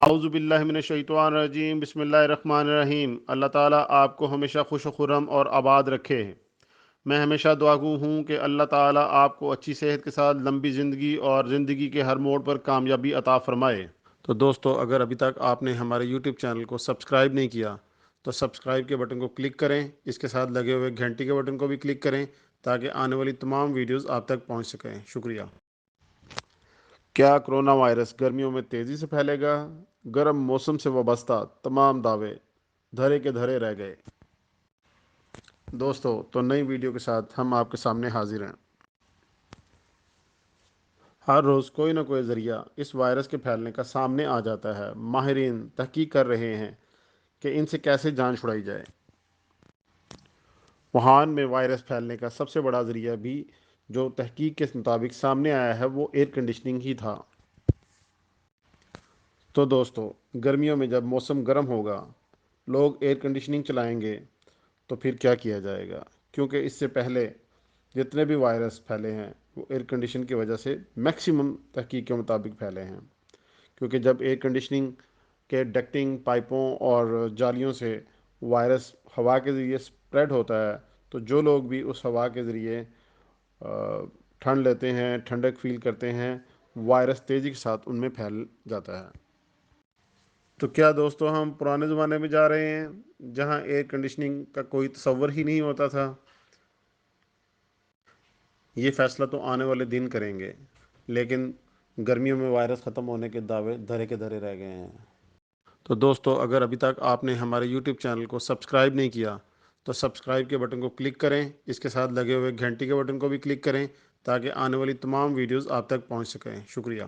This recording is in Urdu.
اعوذ باللہ من الشیطان الرجیم، بسم اللہ الرحمن الرحیم۔ اللہ تعالیٰ آپ کو ہمیشہ خوش و خرم اور آباد رکھے۔ میں ہمیشہ دعا گو ہوں کہ اللہ تعالیٰ آپ کو اچھی صحت کے ساتھ لمبی زندگی اور زندگی کے ہر موڑ پر کامیابی عطا فرمائے۔ تو دوستو، اگر ابھی تک آپ نے ہمارے یوٹیوب چینل کو سبسکرائب نہیں کیا تو سبسکرائب کے بٹن کو کلک کریں، اس کے ساتھ لگے ہوئے گھنٹی کے بٹن کو بھی کلک کریں تاکہ آنے والی تمام ویڈیوز آپ تک پہنچ سکیں۔ شکریہ۔ کیا کرونا وائرس گرمیوں میں تیزی سے پھیلے گا؟ گرم موسم سے وابستہ تمام دعوے دھرے کے دھرے رہ گئے۔ دوستو، تو نئی ویڈیو کے ساتھ ہم آپ کے سامنے حاضر ہیں۔ ہر روز کوئی نہ کوئی ذریعہ اس وائرس کے پھیلنے کا سامنے آ جاتا ہے۔ ماہرین تحقیق کر رہے ہیں کہ ان سے کیسے جان چھڑائی جائے۔ ووہان میں وائرس پھیلنے کا سب سے بڑا ذریعہ بھی جو تحقیق کے مطابق سامنے آیا ہے وہ ایئر کنڈیشننگ ہی تھا۔ تو دوستو، گرمیوں میں جب موسم گرم ہوگا، لوگ ایئر کنڈیشننگ چلائیں گے تو پھر کیا کیا جائے گا؟ کیونکہ اس سے پہلے جتنے بھی وائرس پھیلے ہیں وہ ایئر کنڈیشن کی وجہ سے میکسیمم تحقیق کے مطابق پھیلے ہیں۔ کیونکہ جب ایئر کنڈیشننگ کے ڈکٹنگ پائپوں اور جالیوں سے وائرس ہوا کے ذریعے سپریڈ ہوتا ہے تو جو لوگ بھی اس ہوا کے ذریعے ٹھنڈ لیتے ہیں، ٹھنڈک فیل کرتے ہیں، وائرس تیزی کے ساتھ ان میں پھیل جاتا ہے۔ تو کیا دوستو ہم پرانے زمانے میں جا رہے ہیں جہاں ایئر کنڈیشننگ کا کوئی تصور ہی نہیں ہوتا تھا؟ یہ فیصلہ تو آنے والے دن کریں گے، لیکن گرمیوں میں وائرس ختم ہونے کے دعوے دھرے کے دھرے رہ گئے ہیں۔ تو دوستو، اگر ابھی تک آپ نے ہمارے یوٹیوب چینل کو سبسکرائب نہیں کیا تو سبسکرائب کے بٹن کو کلک کریں، اس کے ساتھ لگے ہوئے گھنٹی کے بٹن کو بھی کلک کریں تاکہ آنے والی تمام ویڈیوز آپ تک پہنچ سکیں۔ شکریہ۔